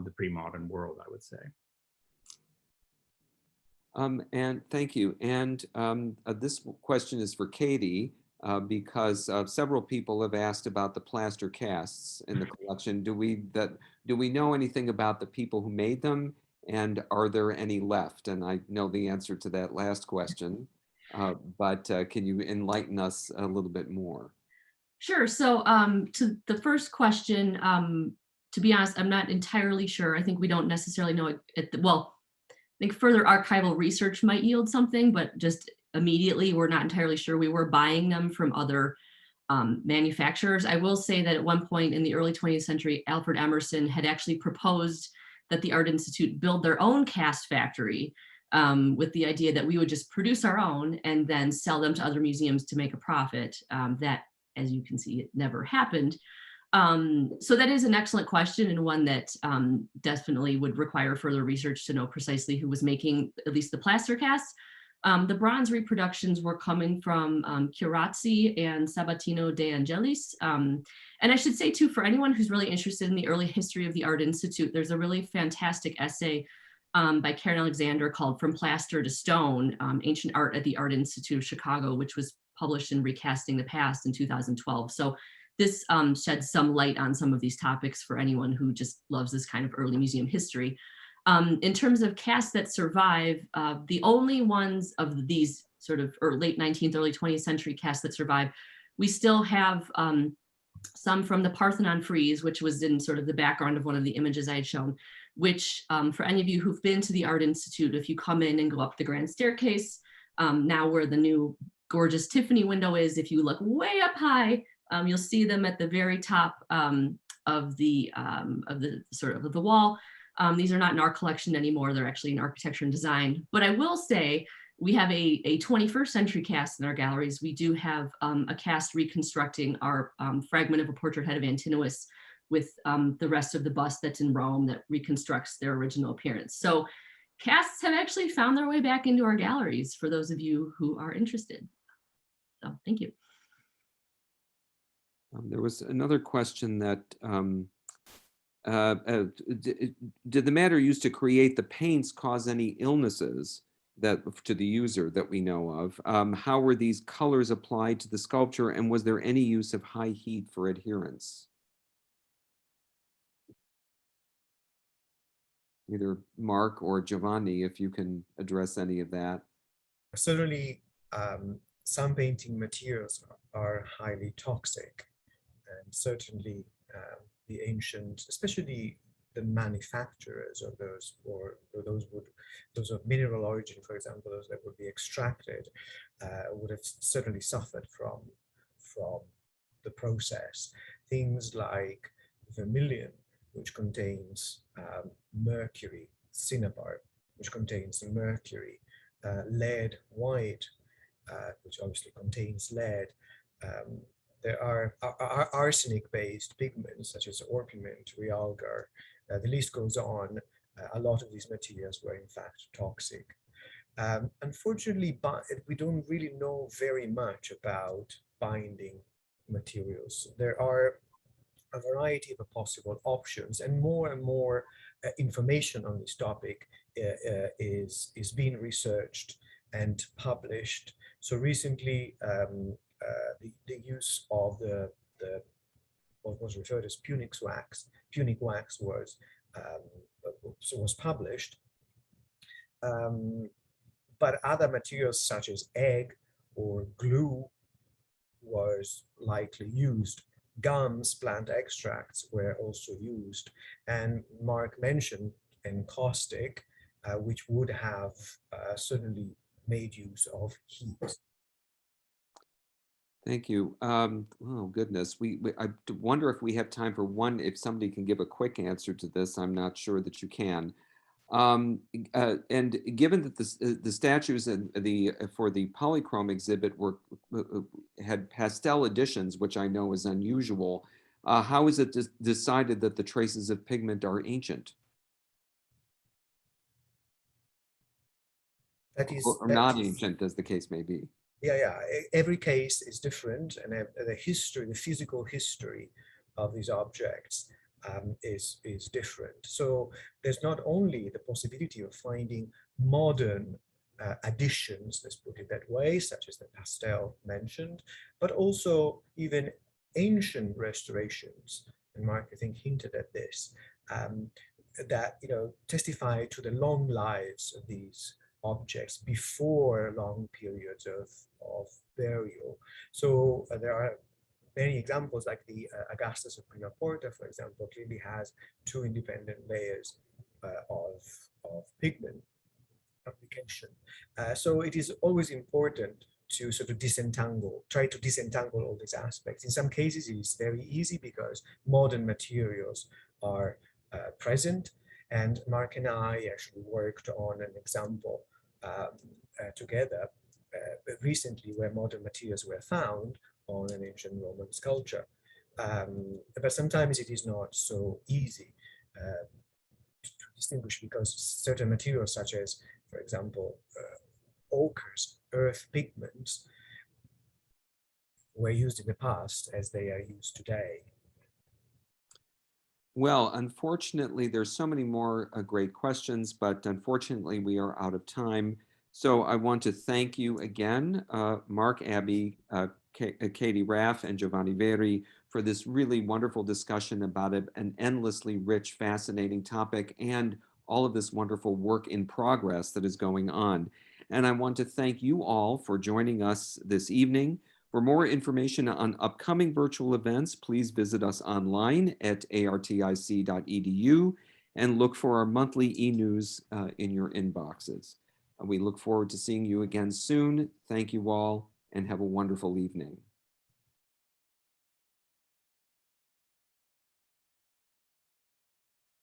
the pre-modern world, I would say. And thank you. And this question is for Katie, because several people have asked about the plaster casts in the collection. Do we know anything about the people who made them, and are there any left? And I know the answer to that last question, but can you enlighten us a little bit more? Sure. So to the first question, to be honest, I'm not entirely sure. I think we don't necessarily know it well, I think further archival research might yield something, but just immediately, we're not entirely sure. We were buying them from other manufacturers. I will say that at one point in the early 20th century, Alfred Emerson had actually proposed that the Art Institute build their own cast factory, with the idea that we would just produce our own and then sell them to other museums to make a profit. That, as you can see, it never happened. So that is an excellent question, and one that definitely would require further research to know precisely who was making at least the plaster casts. The bronze reproductions were coming from Chirazzi and Sabatino de Angelis. And I should say too, for anyone who's really interested in the early history of the Art Institute, there's a really fantastic essay by Karen Alexander called From Plaster to Stone, Ancient Art at the Art Institute of Chicago, which was published in Recasting the Past in 2012. So this sheds some light on some of these topics for anyone who just loves this kind of early museum history. In terms of casts that survive, the only ones of these sort of late 19th, early 20th century casts that survive, we still have some from the Parthenon frieze, which was in sort of the background of one of the images I had shown. which for any of you who've been to the Art Institute, if you come in and go up the grand staircase, now where the new gorgeous Tiffany window is, if you look way up high, you'll see them at the very top of the sort of the wall. These are not in our collection anymore. They're actually in architecture and design. But I will say we have a 21st century cast in our galleries. We do have a cast reconstructing our fragment of a portrait head of Antinous with the rest of the bust that's in Rome that reconstructs their original appearance. So casts have actually found their way back into our galleries for those of you who are interested. So thank you. There was another question that did the matter used to create the paints cause any illnesses that to the user that we know of? How were these colors applied to the sculpture, and was there any use of high heat for adherence? Either Mark or Giovanni, if you can address any of that. Certainly, some painting materials are highly toxic, and certainly the ancient, especially the manufacturers of those, or those of mineral origin, for example, those that would be extracted, would have certainly suffered from the process. Things like vermilion, which contains mercury, cinnabar, which contains mercury, lead white, which obviously contains lead. There are arsenic-based pigments such as orpiment, realgar. The list goes on. A lot of these materials were in fact toxic. Unfortunately, we don't really know very much about binding materials. There are a variety of possible options, and more information on this topic is being researched and published. So recently, the use of the what was referred as Punic wax was published. But other materials such as egg or glue was likely used. Gums, plant extracts were also used, and Mark mentioned encaustic, which would have certainly made use of heat. Thank you. Oh goodness, I wonder if we have time for one. If somebody can give a quick answer to this, I'm not sure that you can. And given that the statues and for the polychrome exhibit had pastel additions, which I know is unusual, how is it decided that the traces of pigment are ancient? Or not ancient, as the case may be. Yeah. Every case is different, and the physical history of these objects is different. So there's not only the possibility of finding modern additions, let's put it that way, such as the pastel mentioned, but also even ancient restorations, and Mark, I think, hinted at this, that testify to the long lives of these objects before long periods of burial. So there are many examples, like the Agasthas of Prima Porta, for example, clearly has two independent layers of pigment application. So it is always important to sort of try to disentangle all these aspects. In some cases, it is very easy because modern materials are present. And Mark and I actually worked on an example together recently where modern materials were found on an ancient Roman sculpture. But sometimes it is not so easy to distinguish, because certain materials such as, for example, ochres, earth pigments, were used in the past as they are used today. Well, unfortunately, there's so many more great questions, but unfortunately, we are out of time. So I want to thank you again, Mark Abbey, Katie Raff, and Giovanni Veri, for this really wonderful discussion about an endlessly rich, fascinating topic, and all of this wonderful work in progress that is going on. And I want to thank you all for joining us this evening. For more information on upcoming virtual events, please visit us online at artic.edu. and look for our monthly e-news in your inboxes. We look forward to seeing you again soon. Thank you all and have a wonderful evening.